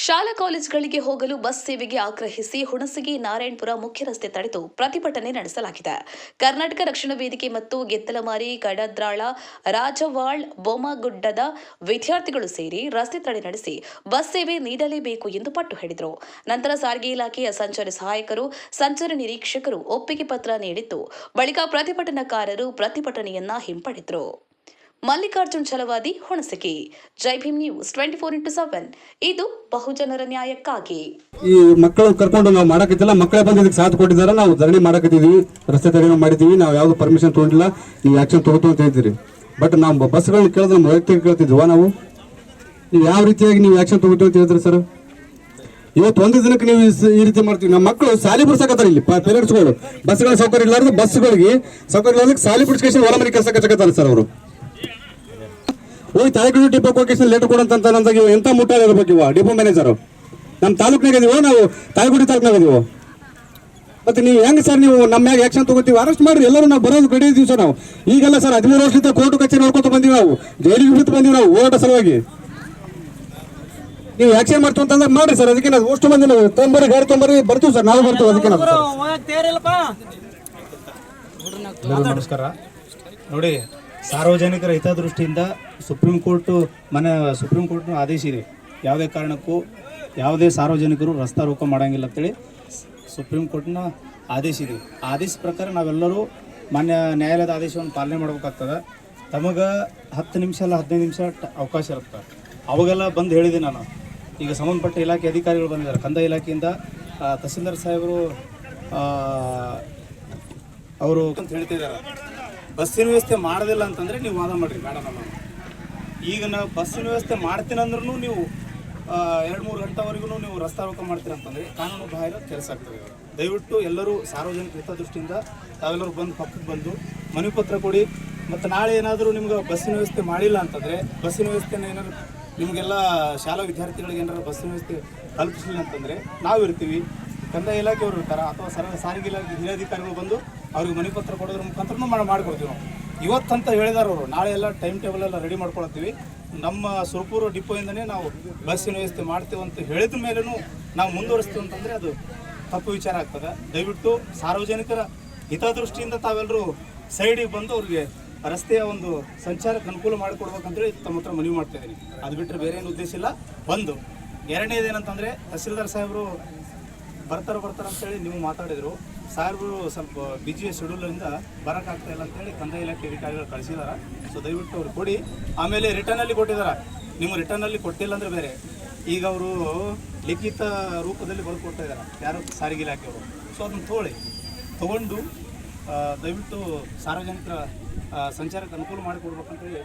ಶಾಲಾ ಕಾಲೇಜುಗಳಿಗೆ ಹೋಗಲು ಬಸ್ ಸೇವೆಗೆ ಆಗ್ರಹಿಸಿ ಹುಣಸಗಿ ನಾರಾಯಣಪುರ ಮುಖ್ಯ ರಸ್ತೆ ತಡೆದು ಪ್ರತಿಭಟನೆ ನಡೆಸಲಾಗಿದೆ. ಕರ್ನಾಟಕ ರಕ್ಷಣಾ ವೇದಿಕೆ ಮತ್ತು ಗೆದ್ದಲಮಾರಿ, ಕಡದ್ರಾಳ, ರಾಜವಾಳ್, ಬೊಮ್ಮಗುಡ್ಡದ ವಿದ್ಯಾರ್ಥಿಗಳು ಸೇರಿ ರಸ್ತೆ ತಡೆ ನಡೆಸಿ ಬಸ್ ಸೇವೆ ನೀಡಲೇಬೇಕು ಎಂದು ಪಟ್ಟು ಹಿಡಿದರು. ನಂತರ ಸಾರಿಗೆ ಇಲಾಖೆಯ ಸಂಚಾರಿ ಸಹಾಯಕರು, ಸಂಚಾರಿ ನಿರೀಕ್ಷಕರು ಒಪ್ಪಿಗೆ ಪತ್ರ ನೀಡಿದ್ದು, ಬಳಿಕ ಪ್ರತಿಭಟನಾಕಾರರು ಪ್ರತಿಭಟನೆಯನ್ನ ಹಿಂಪಡೆದರು. ಮಲ್ಲಿಕಾರ್ಜುನ್ ಛಲವಾದಿ, ಹುಣಸಗಿ. ಜೈ ಭೀಮ್ ನ್ಯೂಸ್ 24x7 ಇದು ಬಹುಜನರ ನ್ಯಾಯಕ್ಕಾಗಿ. ಈ ಮಕ್ಕಳು ಕರ್ಕೊಂಡು ನಾವು ಮಾಡಕತ್ತಿಲ್ಲ, ಮಕ್ಕಳೇ ಬಂದು ಇದಕ್ಕೆ ಸಾಥ್ ಕೊಟ್ಟಿದ್ದಾರೆ. ನಾವು ಧರಣಿ ಮಾಡಕತ್ತಿದ್ದೀವಿ, ರಸ್ತೆ ತಡೆ ಮಾಡಿದ್ದೀವಿ. ನಾವು ಯಾವ್ದು ಪರ್ಮಿಷನ್ ತೊಗೊಂಡಿಲ್ಲ, ನೀವು ಆಕ್ಷನ್ ತಗೋತು ಅಂತ ಹೇಳ್ತೀರಿ. ಬಟ್ ನಾವು ಬಸ್ಗಳನ್ನ ಕೇಳಿದ್ರೆ ನಮ್ಮ ವೈಯಕ್ತಿಕ ಕೇಳ್ತಿದ್ವಾ? ನೀವು ಯಾವ ರೀತಿಯಾಗಿ ನೀವು ಆಕ್ಷನ್ ತಗೋತೀವಿ ಅಂತ ಹೇಳ್ತೀರಿ ಸರ್? ಇವತ್ತು ಒಂದು ದಿನಕ್ಕೆ ನೀವು ಈ ರೀತಿ ಮಾಡ್ತೀವಿ. ನಮ್ಮ ಮಕ್ಕಳು ಸಾಲಿ ಬಿಡ್ಸಕತ್ತಾರೆ, ಇಲ್ಲಿ ಪೇರೆಂಟ್ಸ್ಗಳು ಬಸ್ಗಳ ಸೌಕರ್ಯ ಇಲ್ಲಾರ್ದು ಬಸ್ಗಳಿಗೆ ಸೌಕರ್ಯ ಇಲ್ಲಾರ್ದು ಸಾಲಿ ಬಿಡಿಸ್ಕೇಶನ್ ಹೊಲ ಮನೆ ಕೆಲಸ ಕಚ್ಚಕತ್ತಾರೆ ಸರ್. ಅವರು ಹೋಗಿ ತಾಲೂಕು ಡಿಪೋ ಕೊಕೇಶನ್ ಲೆಟರ್ ಕೊಡಂತ ಎಂತ ಮುಟ್ಟಾಗ ಇರ್ಬೇಕು ಇವ ಡಿಪೋ ಮ್ಯಾನೇಜರು. ನಮ್ಮ ತಾಲೂಕಿನಾಗ ಇದೀವೋ, ನಾವು ತಾಳಿಕೋಟೆ ತಾಲೂಕಿನಾಗ ಇದೀವೋ. ಮತ್ತೆ ನೀವು ಹೆಂಗೆ ಸರ್ ನೀವು ನಮ್ಮ ಮ್ಯಾಗ ಆಕ್ಷನ್ ತಗೋತೀವಿ? ಅರೆಸ್ಟ್ ಮಾಡ್ರಿ, ಎಲ್ಲರೂ ನಾವು ಬರೋದು ಕಡೆ ಇದೀವಿ ಸರ್. ನಾವು ಈಗೆಲ್ಲ ಸರ್ 13 ವರ್ಷದಿಂದ ಕೋರ್ಟು ಕಚೇರಿ ನೋಡ್ಕೊತ ಬಂದೀವಿ, ನಾವು ಜೈಲಿಗೆ ಬಿಟ್ಟು ಬಂದೀವಿ ನಾವು ಹೋರಾಟ ಸಲುವಾಗಿ. ನೀವು ಆಕ್ಷನ್ ಮಾಡ್ತು ಅಂತಂದ್ರೆ ಮಾಡ್ರಿ ಸರ್. ಅದಕ್ಕೆ ನಾವು ಅಷ್ಟು ಮಂದಿ ನಾವು ತೊಂಬರಿ ಗಾಡಿ ತೊಂಬರಿ ಬರ್ತೀವಿ ಸರ್, ನಾವು ಬರ್ತೀವಿ. ಅದಕ್ಕೆ ನಮಸ್ಕಾರ. ನೋಡಿ, ಸಾರ್ವಜನಿಕರ ಹಿತದೃಷ್ಟಿಯಿಂದ ಸುಪ್ರೀಂ ಕೋರ್ಟ್ನ ಆದೇಶ ಇದೆ. ಯಾವುದೇ ಕಾರಣಕ್ಕೂ ಯಾವುದೇ ಸಾರ್ವಜನಿಕರು ರಸ್ತಾ ರೋಕ ಮಾಡೋಂಗಿಲ್ಲ ಅಂತೇಳಿ ಸುಪ್ರೀಂ ಕೋರ್ಟ್ನ ಆದೇಶ ಇದೆ. ಆ ಆದೇಶ ಪ್ರಕಾರ ನಾವೆಲ್ಲರೂ ಮಾನ್ಯ ನ್ಯಾಯಾಲಯದ ಆದೇಶವನ್ನು ಪಾಲನೆ ಮಾಡಬೇಕಾಗ್ತದೆ. ತಮಗೆ 10 ನಿಮಿಷ ಅಲ್ಲ 15 ನಿಮಿಷ ಅವಕಾಶ ಇರುತ್ತೆ. ಅವಾಗೆಲ್ಲ ಬಂದು ಹೇಳಿದೆ ನಾನು. ಈಗ ಸಂಬಂಧಪಟ್ಟ ಇಲಾಖೆ ಅಧಿಕಾರಿಗಳು ಬಂದಿದ್ದಾರೆ, ಕಂದಾಯ ಇಲಾಖೆಯಿಂದ ತಹಸೀಲ್ದಾರ್ ಸಾಹೇಬರು ಅವರು ಅಂತ ಹೇಳ್ತಿದ್ದಾರೆ. ಬಸ್ಸಿನ ವ್ಯವಸ್ಥೆ ಮಾಡೋದಿಲ್ಲ ಅಂತಂದರೆ ನೀವು ವಾದ ಮಾಡಿರಿ, ಬೇಡ ನಮ್ಮ. ಈಗ ನಾವು ಬಸ್ಸಿನ ವ್ಯವಸ್ಥೆ ಮಾಡ್ತೀನಂದ್ರೂ ನೀವು 2-3 ಗಂಟೆವರೆಗೂ ನೀವು ರಸ್ತಾ ರೋಕ ಮಾಡ್ತೀರ ಅಂತಂದರೆ ಕಾನೂನು ಬಾಹಿರ ಕೆಲಸ ಆಗ್ತದೆ. ದಯವಿಟ್ಟು ಎಲ್ಲರೂ ಸಾರ್ವಜನಿಕ ಹಿತದೃಷ್ಟಿಯಿಂದ ತಾವೆಲ್ಲರೂ ಬಂದು ಪಕ್ಕಕ್ಕೆ ಬಂದು ಮನವಿ ಪತ್ರ ಕೊಡಿ. ಮತ್ತು ನಾಳೆ ಏನಾದರೂ ನಿಮ್ಗೆ ಬಸ್ಸಿನ ವ್ಯವಸ್ಥೆ ಮಾಡಿಲ್ಲ ಅಂತಂದರೆ ಬಸ್ಸಿನ ವ್ಯವಸ್ಥೆನ ಏನಾದ್ರು ನಿಮಗೆಲ್ಲ ಶಾಲಾ ವಿದ್ಯಾರ್ಥಿಗಳಿಗೆ ಏನಾದ್ರು ಬಸ್ಸಿನ ವ್ಯವಸ್ಥೆ ಕಲ್ಪಿಸಲಿಲ್ಲ ಅಂತಂದರೆ ನಾವು ಇರ್ತೀವಿ, ಕಂದಾಯ ಇಲಾಖೆಯವರು ಇರ್ತಾರೆ, ಅಥವಾ ಸಾರಿಗೆ ಇಲಾಖೆ ಹಿರಿಯಾಧಿಕಾರಿಗಳು ಬಂದು ಅವ್ರಿಗೆ ಮನವಿ ಪತ್ರ ಕೊಡೋದ್ರ ಮುಖಾಂತರ ಮಾಡಿಕೊಡ್ತೀವಿ. ನಾವು ಇವತ್ತಂತ ಹೇಳಿದಾರೆ ಅವರು, ನಾಳೆ ಎಲ್ಲ ಟೈಮ್ ಟೇಬಲ್ ಎಲ್ಲ ರೆಡಿ ಮಾಡ್ಕೊಳ್ತೀವಿ. ನಮ್ಮ ಸುರಪುರ ಡಿಪೋಯಿಂದನೇ ನಾವು ಬಸ್ಸಿನ ವ್ಯವಸ್ಥೆ ಮಾಡ್ತೀವಿ ಅಂತ ಹೇಳಿದ ಮೇಲೂ ನಾವು ಮುಂದುವರಿಸ್ತೀವಿ ಅಂತಂದರೆ ಅದು ತಪ್ಪು ವಿಚಾರ ಆಗ್ತದೆ. ದಯವಿಟ್ಟು ಸಾರ್ವಜನಿಕರ ಹಿತದೃಷ್ಟಿಯಿಂದ ತಾವೆಲ್ಲರೂ ಸೈಡಿಗೆ ಬಂದು ಅವ್ರಿಗೆ ರಸ್ತೆಯ ಒಂದು ಸಂಚಾರಕ್ಕೆ ಅನುಕೂಲ ಮಾಡಿಕೊಡ್ಬೇಕಂತೇಳಿ ತಮ್ಮ ಹತ್ರ ಮನವಿ ಮಾಡ್ತಾ ಇದ್ದೀನಿ. ಅದು ಬಿಟ್ಟರೆ ಬೇರೆ ಏನು ಉದ್ದೇಶ ಇಲ್ಲ. ಒಂದು ಎರಡನೇದೇನಂತಂದರೆ ತಹಸೀಲ್ದಾರ್ ಸಾಹೇಬರು ಬರ್ತಾರೆ ಅಂತೇಳಿ ನೀವು ಮಾತಾಡಿದರು. ಸಾಹೇಬರು ಸ್ವಲ್ಪ ಬಿಜಿ ಶೆಡ್ಯೂಲಿಂದ ಬರೋಕ್ಕಾಗ್ತಾ ಇಲ್ಲ ಅಂತೇಳಿ ಕಂದಾಯ ಇಲಾಖೆ ಅಧಿಕಾರಿಗಳು ಕಳಿಸಿದ್ದಾರೆ. ಸೊ ದಯವಿಟ್ಟು ಅವ್ರು ಕೊಡಿ. ಆಮೇಲೆ ರಿಟರ್ನಲ್ಲಿ ಕೊಟ್ಟಿದ್ದಾರೆ. ನೀವು ರಿಟರ್ನಲ್ಲಿ ಕೊಟ್ಟಿಲ್ಲ ಅಂದರೆ ಬೇರೆ, ಈಗ ಅವರು ಲಿಖಿತ ರೂಪದಲ್ಲಿ ಬರೆದು ಕೊಡ್ತಾ ಇದ್ದಾರೆ ಯಾರು ಸಾರಿಗೆ ಇಲಾಖೆಯವರು. ಸೊ ಅದನ್ನು ತೊಗೊಂಡು ದಯವಿಟ್ಟು ಸಾರ್ವಜನಿಕರ ಸಂಚಾರಕ್ಕೆ ಅನುಕೂಲ ಮಾಡಿಕೊಡ್ಬೇಕಂತೇಳಿ